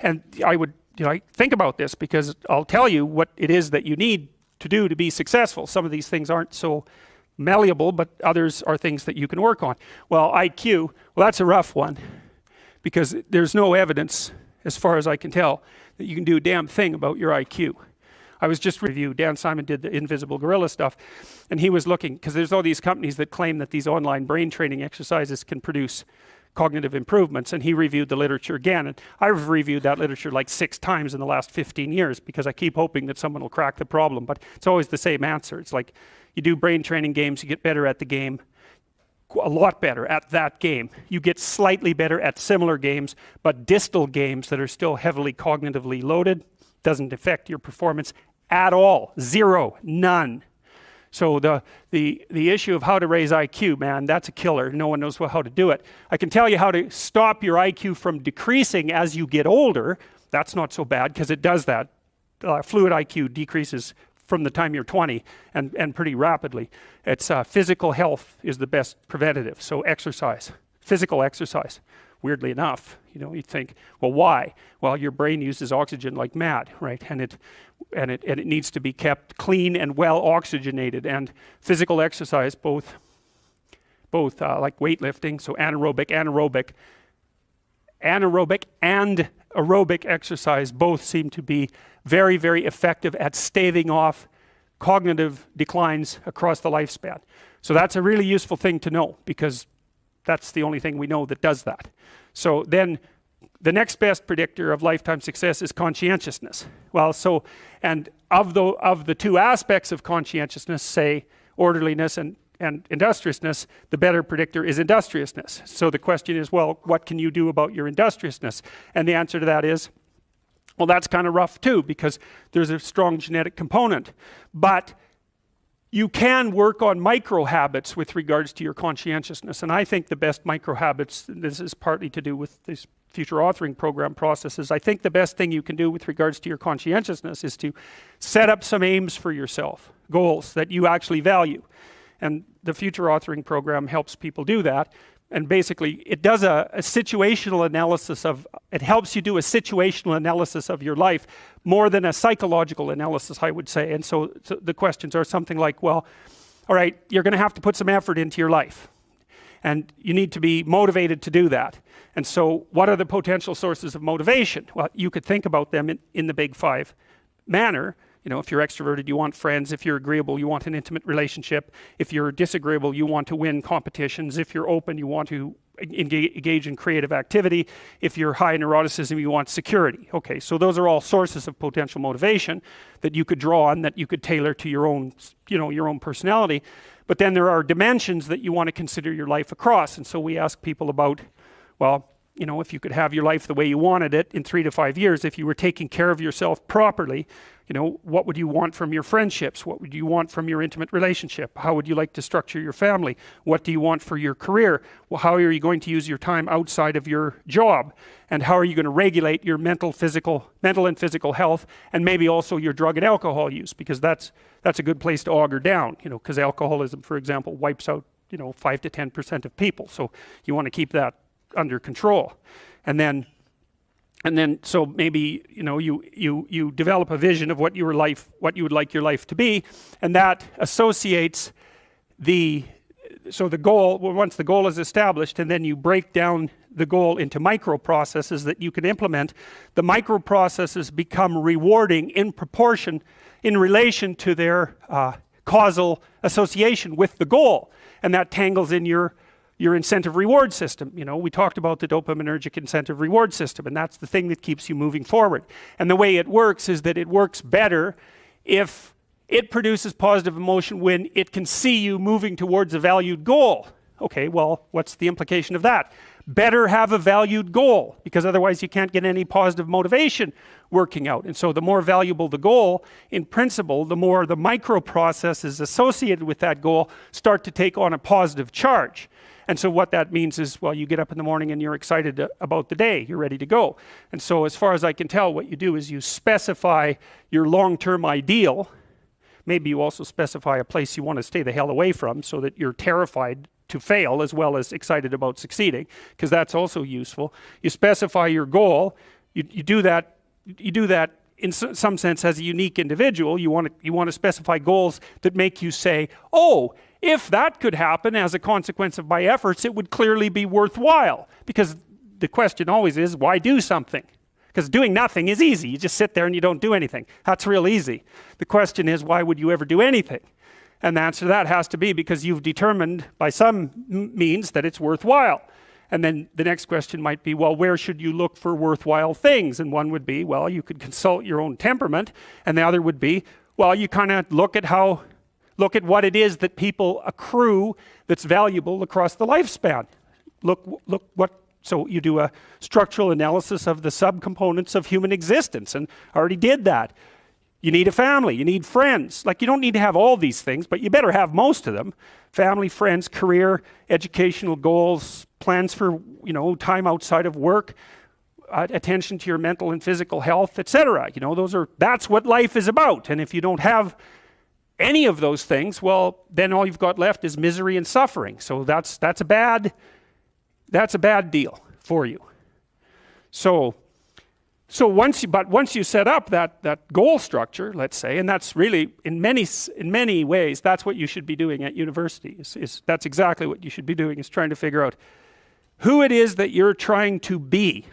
And I would think about this, because I'll tell you what it is that you need to do to be successful. Some of these things aren't so malleable, but others are things that you can work on. Well, IQ, well, that's a rough one, because there's no evidence, as far as I can tell, that you can do a damn thing about your IQ. I was just reviewing, Dan Simon did the Invisible Gorilla stuff, and he was looking, because there's all these companies that claim that these online brain training exercises can produce cognitive improvements, and he reviewed the literature again, and I've reviewed that literature like 6 times in the last 15 years, because I keep hoping that someone will crack the problem, but it's always the same answer. It's like, you do brain training games, you get better at the game, a lot better at that game. You get slightly better at similar games, but distal games that are still heavily cognitively loaded doesn't affect your performance at all. Zero, none. So the issue of how to raise IQ, man, that's a killer. No one knows how to do it. I can tell you how to stop your IQ from decreasing as you get older. That's not so bad, because it does that. Fluid IQ decreases from the time you're 20 and pretty rapidly. It's physical health is the best preventative. So exercise, physical exercise. Weirdly enough, you think, well, why? Well, your brain uses oxygen like mad, right? And it needs to be kept clean and well oxygenated. And physical exercise, both like weightlifting, so anaerobic and aerobic exercise, both seem to be very, very effective at staving off cognitive declines across the lifespan. So that's a really useful thing to know, because that's the only thing we know that does that. So then the next best predictor of lifetime success is conscientiousness. Well, so, and of the 2 aspects of conscientiousness, say orderliness and industriousness, the better predictor is industriousness. So the question is, well, what can you do about your industriousness? And the answer to that is, well, that's kind of rough too, because there's a strong genetic component. But you can work on micro habits with regards to your conscientiousness. And I think the best micro habits, this is partly to do with this future authoring program processes, I think the best thing you can do with regards to your conscientiousness is to set up some aims for yourself, goals that you actually value. And the future authoring program helps people do that. And basically, it does a situational analysis it helps you do a situational analysis of your life more than a psychological analysis, I would say. And so the questions are something like, well, all right, you're going to have to put some effort into your life. And you need to be motivated to do that. And so what are the potential sources of motivation? Well, you could think about them in the big 5 manner. If you're extroverted, you want friends. If you're agreeable, you want an intimate relationship. If you're disagreeable, you want to win competitions. If you're open, you want to engage in creative activity. If you're high in neuroticism, you want security. Okay, so those are all sources of potential motivation that you could draw on, that you could tailor to your own, your own personality. But then there are dimensions that you want to consider your life across. And so we ask people about, well, if you could have your life the way you wanted it in 3 to 5 years, if you were taking care of yourself properly, what would you want from your friendships? What would you want from your intimate relationship? How would you like to structure your family? What do you want for your career? Well, how are you going to use your time outside of your job? And how are you going to regulate your mental and physical health, and maybe also your drug and alcohol use? Because that's a good place to auger down, because alcoholism, for example, wipes out, 5 to 10% of people. So you want to keep that under control. And then so maybe you develop a vision of what you would like your life to be, and that associates the goal. Well, once the goal is established, and then you break down the goal into micro processes that you can implement, the micro processes become rewarding in proportion, in relation to their causal association with the goal, and that tangles in your incentive reward system. We talked about the dopaminergic incentive reward system, and that's the thing that keeps you moving forward. And the way it works is that it works better if it produces positive emotion when it can see you moving towards a valued goal. Okay, well, what's the implication of that? Better have a valued goal, because otherwise you can't get any positive motivation working out. And so the more valuable the goal, in principle, the more the micro processes associated with that goal start to take on a positive charge. And so what that means is, well, you get up in the morning and you're excited about the day. You're ready to go. And so as far as I can tell, what you do is you specify your long-term ideal. Maybe you also specify a place you want to stay the hell away from, so that you're terrified to fail as well as excited about succeeding, because that's also useful. You specify your goal, You do that in some sense as a unique individual. You want to specify goals that make you say, oh, if that could happen as a consequence of my efforts, it would clearly be worthwhile. Because the question always is, why do something? Because doing nothing is easy. You just sit there and you don't do anything. That's real easy. The question is, why would you ever do anything? And the answer to that has to be because you've determined by some means that it's worthwhile. And then the next question might be, well, where should you look for worthwhile things? And one would be, well, you could consult your own temperament. And the other would be, well, you kind of look at what it is that people accrue that's valuable across the lifespan. So you do a structural analysis of the subcomponents of human existence, and I already did that. You need a family, you need friends. Like, you don't need to have all these things, but you better have most of them. Family, friends, career, educational goals, plans for, time outside of work, attention to your mental and physical health, etc. That's what life is about. And if you don't have any of those things, well, then all you've got left is misery and suffering. So that's a bad deal for you. So once you set up that goal structure, let's say, and that's really in many ways that's what you should be doing at university. That's exactly what you should be doing, is trying to figure out who it is that you're trying to be,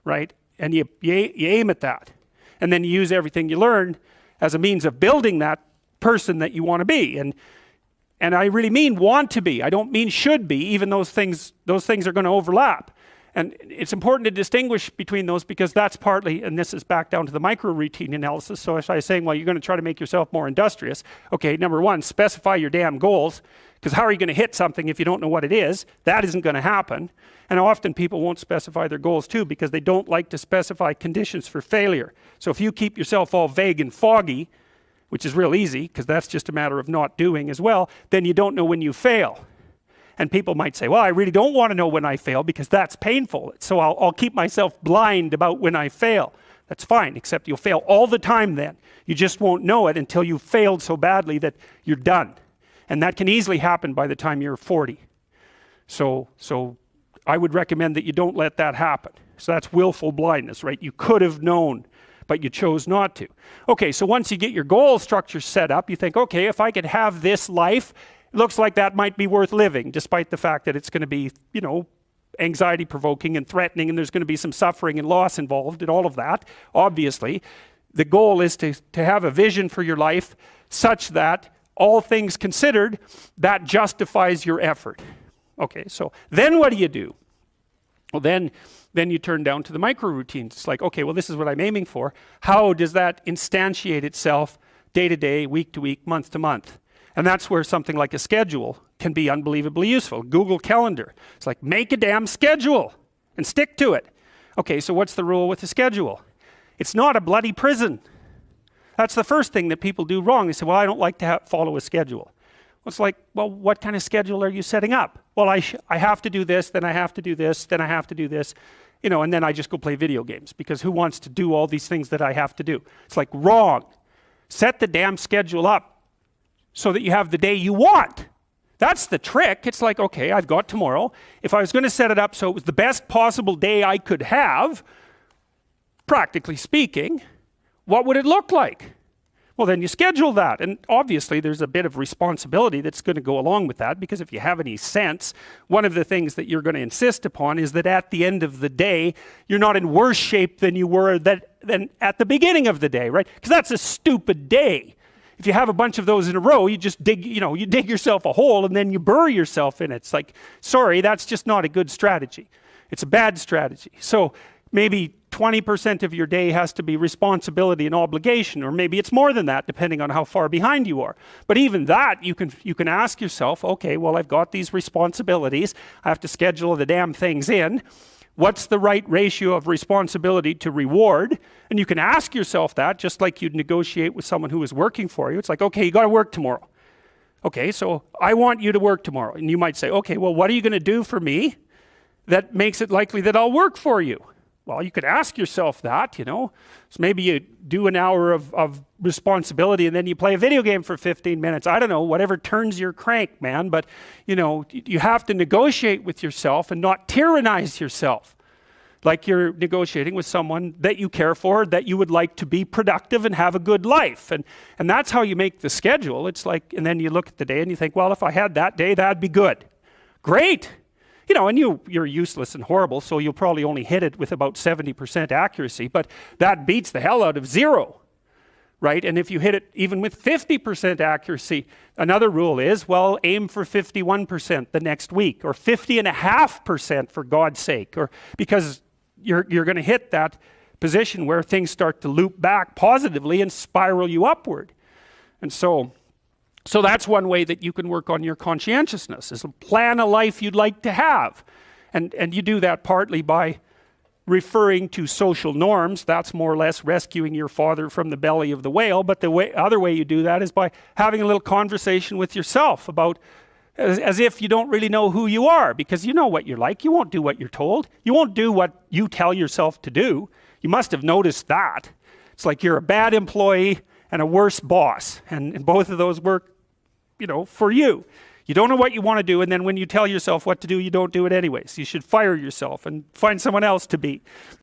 right? And you aim at that, and then you use everything you learn as a means of building that person that you want to be. And I really mean want to be. I don't mean should be, even those things are going to overlap. And it's important to distinguish between those, because that's partly, and this is back down to the micro-routine analysis. So as I was saying, well, you're going to try to make yourself more industrious. Okay, number one, specify your damn goals, because how are you going to hit something if you don't know what it is? That isn't going to happen. And often people won't specify their goals too, because they don't like to specify conditions for failure. So if you keep yourself all vague and foggy, which is real easy, because that's just a matter of not doing as well, then you don't know when you fail. And people might say, well, I really don't want to know when I fail because that's painful. So I'll keep myself blind about when I fail. That's fine, except you'll fail all the time then. You just won't know it until you've failed so badly that you're done. And that can easily happen by the time you're 40. So I would recommend that you don't let that happen. So that's willful blindness, right? You could have known, but you chose not to. Okay, so once you get your goal structure set up, you think, okay, if I could have this life, it looks like that might be worth living, despite the fact that it's going to be, anxiety provoking and threatening, and there's going to be some suffering and loss involved and all of that. Obviously, the goal is to have a vision for your life such that, all things considered, that justifies your effort. Okay, so then what do? Well, then you turn down to the micro routines. It's like, okay, well, this is what I'm aiming for. How does that instantiate itself day to day, week to week, month to month? And that's where something like a schedule can be unbelievably useful. Google Calendar. It's like, make a damn schedule and stick to it. Okay, so what's the rule with the schedule? It's not a bloody prison. That's the first thing that people do wrong. They say, well, I don't like to follow a schedule. Well, it's like, well, what kind of schedule are you setting up? Well, I have to do this, then I have to do this, then I have to do this, and then I just go play video games, because who wants to do all these things that I have to do? It's like, wrong. Set the damn schedule up so that you have the day you want. That's the trick. It's like, okay, I've got tomorrow. If I was going to set it up so it was the best possible day I could have, practically speaking, what would it look like? Well, then you schedule that. And obviously there's a bit of responsibility that's going to go along with that, because if you have any sense, one of the things that you're going to insist upon is that at the end of the day, you're not in worse shape than you were than at the beginning of the day, right? Because that's a stupid day. If you have a bunch of those in a row, you just dig yourself a hole and then you bury yourself in it. It's like, sorry, that's just not a good strategy. It's a bad strategy. So maybe 20% of your day has to be responsibility and obligation, or maybe it's more than that, depending on how far behind you are. But even that, you can ask yourself, okay, well, I've got these responsibilities. I have to schedule the damn things in. What's the right ratio of responsibility to reward? And you can ask yourself that, just like you'd negotiate with someone who is working for you. It's like, okay, you got to work tomorrow. Okay, so I want you to work tomorrow. And you might say, okay, well, what are you going to do for me that makes it likely that I'll work for you? Well, you could ask yourself that, So maybe you do an hour of responsibility and then you play a video game for 15 minutes. I don't know, whatever turns your crank, man. But, you have to negotiate with yourself and not tyrannize yourself. like you're negotiating with someone that you care for, that you would like to be productive and have a good life. And that's how you make the schedule. It's like, and then you look at the day and you think, well, if I had that day, that'd be good. Great. You know, and you're useless and horrible, so you'll probably only hit it with about 70% accuracy, but that beats the hell out of 0. Right? And if you hit it even with 50% accuracy, another rule is, well, aim for 51% the next week, or 50.5% for God's sake, or because you're going to hit that position where things start to loop back positively and spiral you upward. And so that's one way that you can work on your conscientiousness, is plan a life you'd like to have. And you do that partly by referring to social norms. That's more or less rescuing your father from the belly of the whale. But the other way you do that is by having a little conversation with yourself about, as if you don't really know who you are, because you know what you're like. You won't do what you're told. You won't do what you tell yourself to do. You must have noticed that. It's like you're a bad employee and a worse boss. And both of those work, you know, for you. You don't know what you want to do, and then when you tell yourself what to do, you don't do it anyways. You should fire yourself and find someone else to be.